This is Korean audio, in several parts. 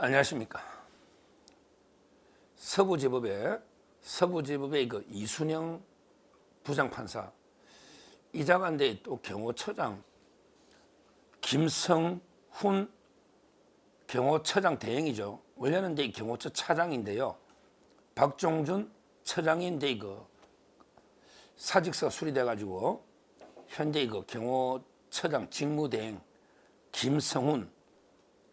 안녕하십니까. 서부지법의 그 이순영 부장판사, 이자간대 또 경호처장 김성훈 경호처장 대행이죠. 원래는 이제 경호처 차장인데요. 박종준 처장이 이제 그 사직서가 수리돼 가지고 현재 그 경호처장 직무대행 김성훈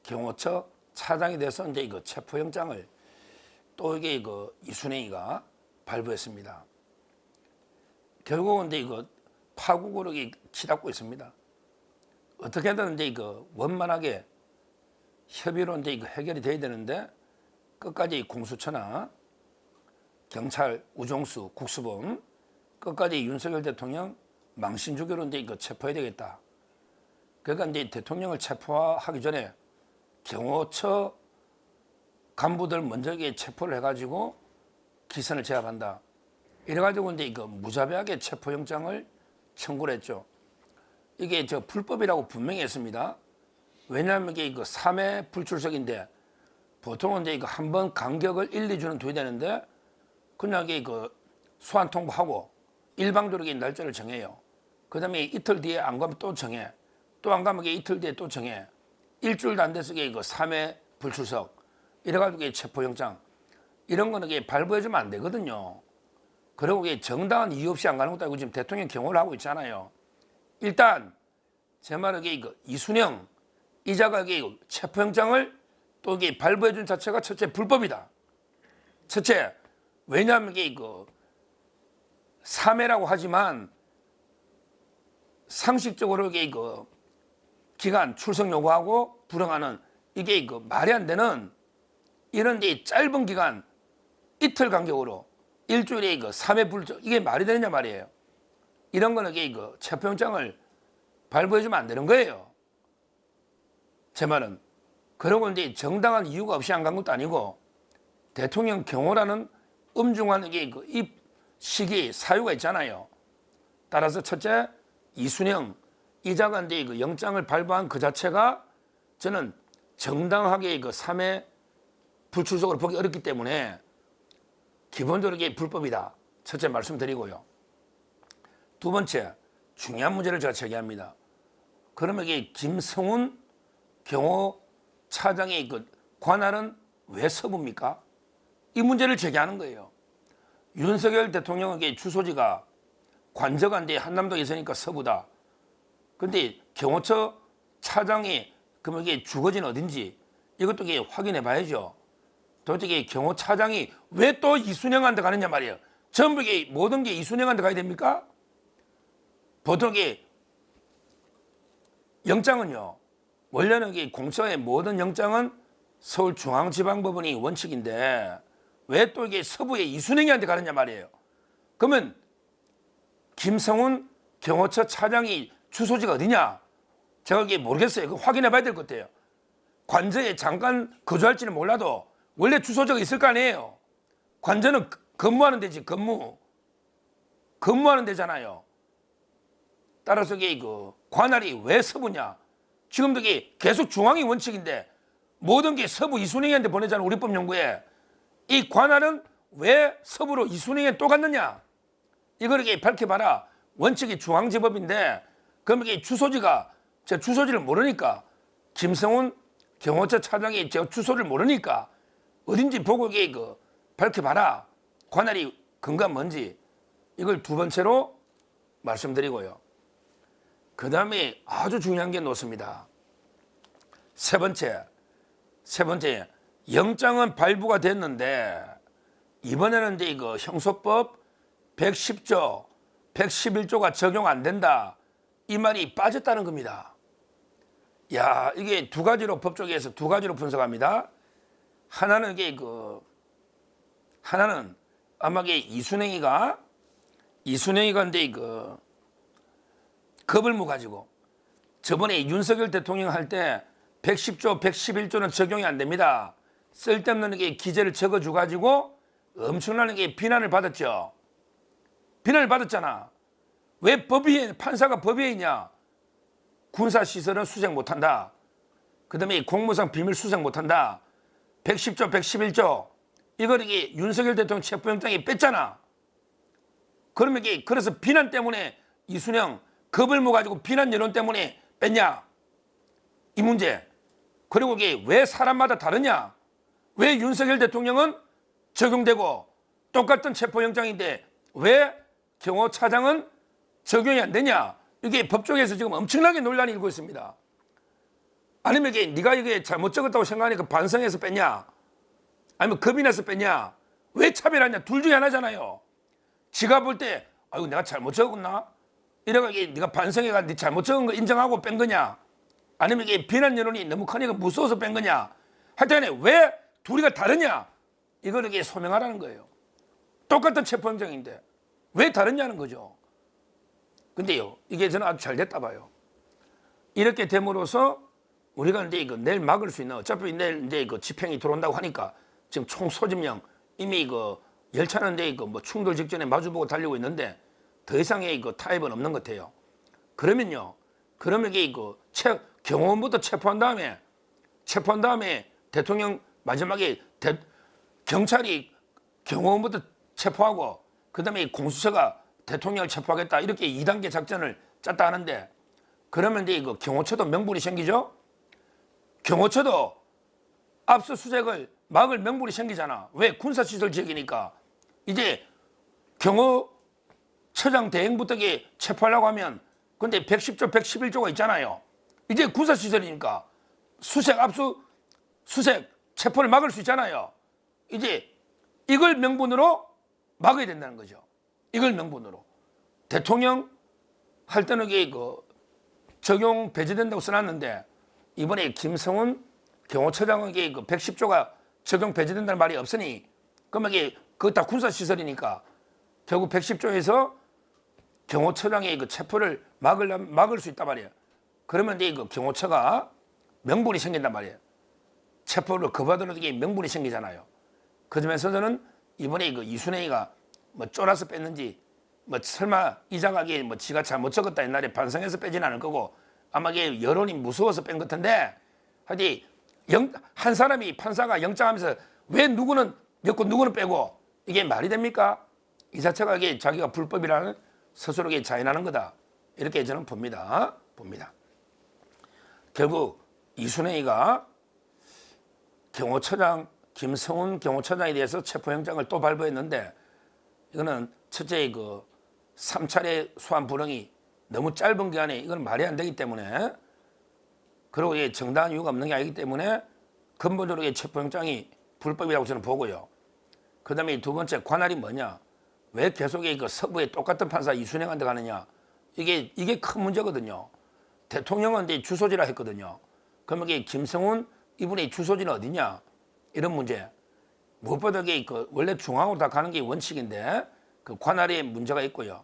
경호처 차장이 돼서 이제 그 체포영장을 또 이게 그 이순행이가 발부했습니다. 결국은 이제 이거 파국으로 치닫고 있습니다. 어떻게든 이제 그 원만하게 협의로 이제 이거 해결이 돼야 되는데 끝까지 공수처나 경찰, 우정수, 국수본 끝까지 윤석열 대통령 망신주기로 이제 이거 체포해야 되겠다. 그러니까 이제 대통령을 체포하기 전에 경호처 간부들 먼저 체포를 해가지고 기선을 제압한다. 이래가지고 이제 이거 무자비하게 체포영장을 청구를 했죠. 이게 불법이라고 분명히 했습니다. 왜냐하면 이게 이거 3회 불출석인데 보통은 이제 이거 한 번 간격을 1, 2주는 둬야 되는데 그냥 이게 그 소환 통보하고 일방적으로 날짜를 정해요. 그 다음에 이틀 뒤에 안 가면 또 정해. 또 안 가면 이틀 뒤에 또 정해. 일주일도 안 돼서 이거 3회 불출석. 이래가지고 체포영장. 이런 거는 발부해주면 안 되거든요. 그리고 정당한 이유 없이 안 가는 것도 아니고 지금 대통령 경호를 하고 있잖아요. 일단 제 말은 이거 이순영 이자가 체포영장을 또 이게 발부해준 자체가 첫째 불법이다. 첫째, 왜냐하면 이게 그 3회라고 하지만 상식적으로 이게 그 기간 출석 요구하고 불응하는 이게 그 말이 안 되는 이런 데 짧은 기간 이틀 간격으로 일주일에 그 3회 불적 이게 말이 되느냐 말이에요. 이런 거는 이게 그 체포영장을 발부해주면 안 되는 거예요. 제 말은. 그리고 이제 정당한 이유가 없이 안 간 것도 아니고 대통령 경호라는 엄중한 이게 그 이 시기 사유가 있잖아요. 따라서 첫째 이순영 이자가 이제 그 영장을 발부한 그 자체가 저는 정당하게 그 3회 불출석으로 보기 어렵기 때문에 기본적으로 이게 불법이다. 첫째 말씀드리고요. 두 번째 중요한 문제를 제가 제기합니다. 그러면 이게 김성훈 경호차장의 그 관할은 왜 서부입니까? 이 문제를 제기하는 거예요. 윤석열 대통령에게 주소지가 관저가 이제 한남도에 있으니까 서부다. 근데 경호처 차장이 그러면 이게 주거지는 어딘지 이것도 확인해 봐야죠. 도대체 경호차장이 왜 또 이순영한테 가느냐 말이에요. 전부 모든 게 이순영한테 가야 됩니까? 보통 영장은요. 원래는 공처의 모든 영장은 서울중앙지방법원이 원칙인데 왜 또 서부의 이순영한테 가느냐 말이에요. 그러면 김성훈 경호처 차장이 주소지가 어디냐? 제가 모르겠어요. 그거 확인해 봐야 될 것 같아요. 관저에 잠깐 거주할지는 몰라도 원래 주소지가 있을 거 아니에요. 관저는 근무하는 데지, 근무하는 데잖아요. 따라서 그 관할이 왜 서부냐? 지금도 계속 중앙이 원칙인데 모든 게 서부 이순영한테 보내잖아요. 우리법 연구에. 이 관할은 왜 서부로 이순영에 또 갔느냐? 이걸 밝혀봐라. 원칙이 중앙지법인데 그럼 주소지가 제가 주소지를 모르니까 김성훈 경호처 차장이 제가 주소를 모르니까 어딘지 보고 밝혀봐라. 관할이 근거가 뭔지 이걸 두 번째로 말씀드리고요. 그 다음에 아주 중요한 게 놓습니다. 세 번째 영장은 발부가 됐는데 이번에는 이제 형소법 110조, 111조가 적용 안 된다. 이 말이 빠졌다는 겁니다. 야, 이게 두 가지로 법조계에서 두 가지로 분석합니다. 하나는 하나는 아마 이순행이가 이제 겁을 못 가지고 저번에 윤석열 대통령 할 때 110조, 111조는 적용이 안 됩니다. 쓸데없는 기재를 적어줘 가지고 엄청난 비난을 받았죠. 비난을 받았잖아. 왜 판사가 법위에 있냐? 군사시설은 수색 못한다. 그 다음에 공무상 비밀 수색 못한다. 110조, 111조 이걸 이게 윤석열 대통령 체포영장이 뺐잖아. 그러면 이게 그래서 비난 때문에 이순영 겁을 먹어가지고 비난 여론 때문에 뺐냐? 이 문제. 그리고 이게 왜 사람마다 다르냐? 왜 윤석열 대통령은 적용되고 똑같은 체포영장인데 왜 경호차장은 적용이 안 되냐? 이게 법조계에서 지금 엄청나게 논란이 일고 있습니다. 아니면 이게 네가 이게 잘못 적었다고 생각하니까 반성해서 뺐냐? 아니면 겁이 나서 뺐냐? 왜 차별하냐? 둘 중에 하나잖아요. 지가 볼 때 아이고 내가 잘못 적었나? 이래가 이게 네가 반성해가 네 잘못 적은 거 인정하고 뺀 거냐? 아니면 이게 비난 여론이 너무 크니까 무서워서 뺀 거냐? 하여튼 왜 둘이가 다르냐? 이걸 이게 소명하라는 거예요. 똑같은 체포영장인데 왜 다르냐는 거죠. 근데요, 이게 저는 아주 잘 됐다 봐요. 이렇게 됨으로써 우리가 이제 이거 내일 막을 수 있는, 어차피 내일 이제 이거 집행이 들어온다고 하니까 지금 총 소집령 이미 이거 열차는 이제 이거 뭐 충돌 직전에 마주보고 달리고 있는데 더 이상의 이거 타협은 없는 것 같아요. 그러면 이게 이거 경호원부터 체포한 다음에 대통령 마지막에 경찰이 경호원부터 체포하고 그다음에 공수처가 대통령을 체포하겠다 이렇게 2단계 작전을 짰다 하는데 그러면 이제 이거 경호처도 명분이 생기죠. 경호처도 압수수색을 막을 명분이 생기잖아. 왜? 군사시설 지역이니까. 이제 경호처장 대행부터 체포하려고 하면 근데 110조, 111조가 있잖아요. 이제 군사시설이니까 압수수색, 체포를 막을 수 있잖아요. 이제 이걸 명분으로 막아야 된다는 거죠. 이걸 명분으로. 대통령 할 때는 이게 적용 배제된다고 써놨는데 이번에 김성훈 경호처장에게 110조가 적용 배제된다는 말이 없으니 그러면 이게 그거 다 군사시설이니까 결국 110조에서 경호처장의 체포를 막을 수 있단 말이에요. 그러면 이제 경호처가 명분이 생긴단 말이에요. 체포를 거부하더라도 이게 명분이 생기잖아요. 그 점에서 저는 이번에 이순행이가 뭐 쫄아서 뺐는지 뭐 설마 이자가 뭐 지가 잘못 적었다 옛날에 반성해서 빼진 않을 거고 아마 이게 여론이 무서워서 뺀 것 같은데 하여튼 한 사람이 판사가 영장하면서 왜 누구는 넣고 누구는 빼고 이게 말이 됩니까? 이 자체가 이게 자기가 불법이라는 스스로 자인하는 거다. 이렇게 저는 봅니다. 결국 이순행이가 경호처장 김성훈 경호처장에 대해서 체포영장을 또 발부했는데 이거는 첫째 3차례 소환 불응이 너무 짧은 기간에 이건 말이 안 되기 때문에 그리고 정당한 이유가 없는 게 아니기 때문에 근본적으로 체포영장이 불법이라고 저는 보고요. 그 다음에 두 번째 관할이 뭐냐? 왜 계속 서부에 똑같은 판사 이순행한테 가느냐? 이게 큰 문제거든요. 대통령은 이제 주소지라 했거든요. 그러면 김성훈 이분의 주소지는 어디냐? 이런 문제. 무엇보다 원래 중앙으로 다 가는 게 원칙인데 그 관할에 문제가 있고요.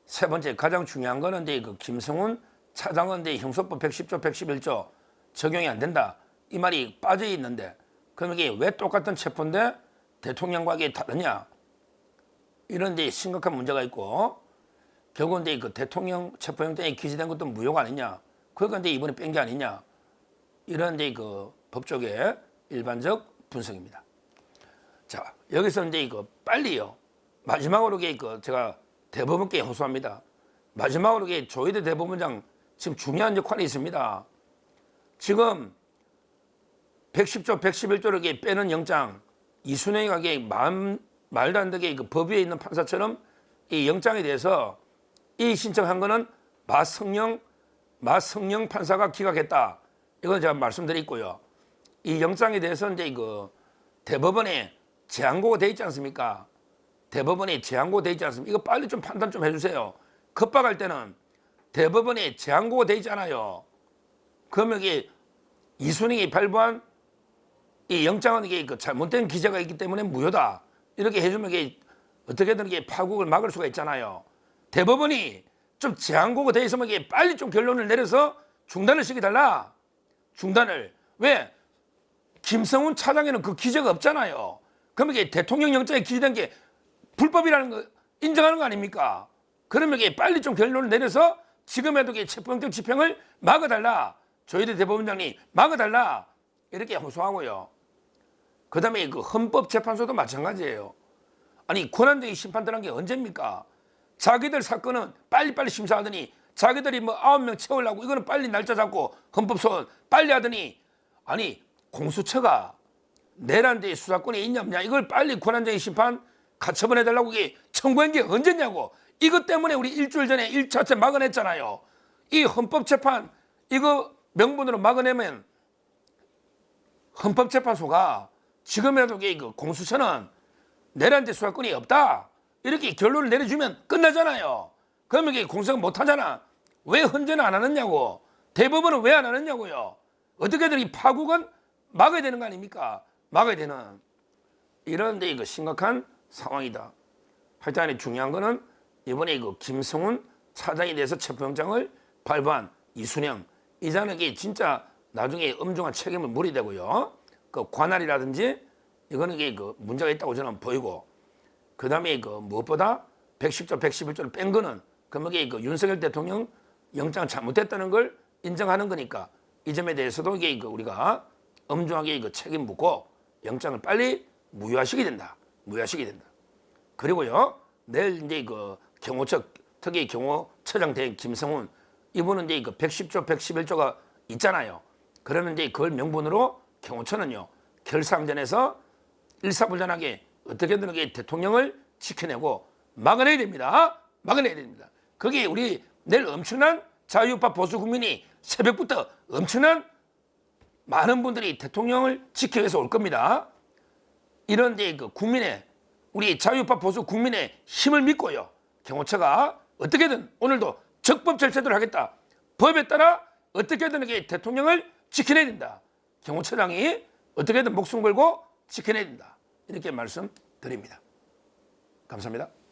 세 번째 가장 중요한 거는 이제 김성훈 차장은 이제 형소법 110조, 111조 적용이 안 된다. 이 말이 빠져 있는데 그럼 이게 왜 똑같은 체포인데 대통령과 이게 다르냐? 이런 데 심각한 문제가 있고 결국은 이제 대통령 체포영장에 기재된 것도 무효가 아니냐? 그러니까 이제 이번에 뺀 게 아니냐? 이런 이제 법조계 일반적 분석입니다. 자, 여기서 이제 빨리요. 마지막으로 제가 대법원께 호소합니다. 마지막으로 조희대 대법원장 지금 중요한 역할이 있습니다. 지금 110조, 111조를 빼는 영장 이순행이가 말도 안 되게 법 위에 있는 판사처럼 이 영장에 대해서 이 신청한 거는 마성영 판사가 기각했다. 이건 제가 말씀드렸고요. 이 영장에 대해서 이제 대법원에 재항고가 돼 있지 않습니까? 대법원에 재항고가 돼 있지 않습니까? 이거 빨리 좀 판단 좀 해주세요. 급박할 때는 대법원에 재항고가 돼 있잖아요. 그러면 이게 이순행이 발부한 이 영장은 이게 잘못된 기재가 있기 때문에 무효다. 이렇게 해주면 이게 어떻게든 이게 파국을 막을 수가 있잖아요. 대법원이 좀 재항고가 돼 있으면 이게 빨리 좀 결론을 내려서 중단을 시켜달라. 중단을. 왜? 김성훈 차장에는 그 기재가 없잖아요. 그러면 이게 대통령 영장에 기재된 게 불법이라는 거 인정하는 거 아닙니까? 그러면 이게 빨리 좀 결론을 내려서 지금에도 체포영장 집행을 막아달라. 조희대 대법원장이 막아달라. 이렇게 호소하고요. 그다음에 그 헌법재판소도 마찬가지예요. 아니 권한쟁의 심판 들어간 게 언제입니까? 자기들 사건은 빨리빨리 심사하더니 자기들이 뭐 9명 채우려고 이거는 빨리 날짜 잡고 헌법소원 빨리 하더니 아니 공수처가 내란죄 수사권이 있냐 없냐 이걸 빨리 권한쟁의 심판 가처분해달라고 이게 청구한 게 언제냐고. 이것 때문에 우리 일주일 전에 1차체 막아냈잖아요. 이 헌법재판 이거 명분으로 막아내면 헌법재판소가 지금이라도 그 공수처는 내란죄 수사권이 없다 이렇게 결론을 내려주면 끝나잖아요. 그러면 이게 공수처가 못하잖아. 왜 헌재는 안 하느냐고. 대법원은 왜 안 하느냐고요. 어떻게든 이 파국은 막아야 되는 거 아닙니까? 막아야 되는 이런데 이거 심각한 상황이다. 하여튼 중요한 거는 이번에 그 김성훈 차장에 대해서 체포영장을 발부한 이순영 이자는 게 진짜 나중에 엄중한 책임을 물어야 되고요. 그 관할이라든지 이거는 게 그 문제가 있다고 저는 보이고, 그 다음에 그 무엇보다 110조, 111조를 뺀 거는 그게 그 윤석열 대통령 영장 잘못됐다는 걸 인정하는 거니까 이 점에 대해서도 이게 그 우리가 엄중하게 그 책임 묻고 영장을 빨리 무효화시켜야 된다. 무효화시켜야 된다. 그리고요 내일 이제 그 경호처 특히 경호처장 된 김성훈 이분은 이제 그 110조, 111조가 있잖아요. 그러면 이제 그걸 명분으로 경호처는요 결상전에서 일사불란하게 어떻게든 그게 대통령을 지켜내고 막아내야 됩니다. 막아내야 됩니다. 그게 우리 내일 엄청난 자유우파 보수 국민이 새벽부터 엄청난 많은 분들이 대통령을 지키기 위해서 올 겁니다. 이런 이제 그 국민의 우리 자유우파 보수 국민의 힘을 믿고요. 경호처가 어떻게든 오늘도 적법절 제도를 하겠다. 법에 따라 어떻게든 이게 대통령을 지켜내야 된다. 경호처장이 어떻게든 목숨 걸고 지켜내야 된다. 이렇게 말씀드립니다. 감사합니다.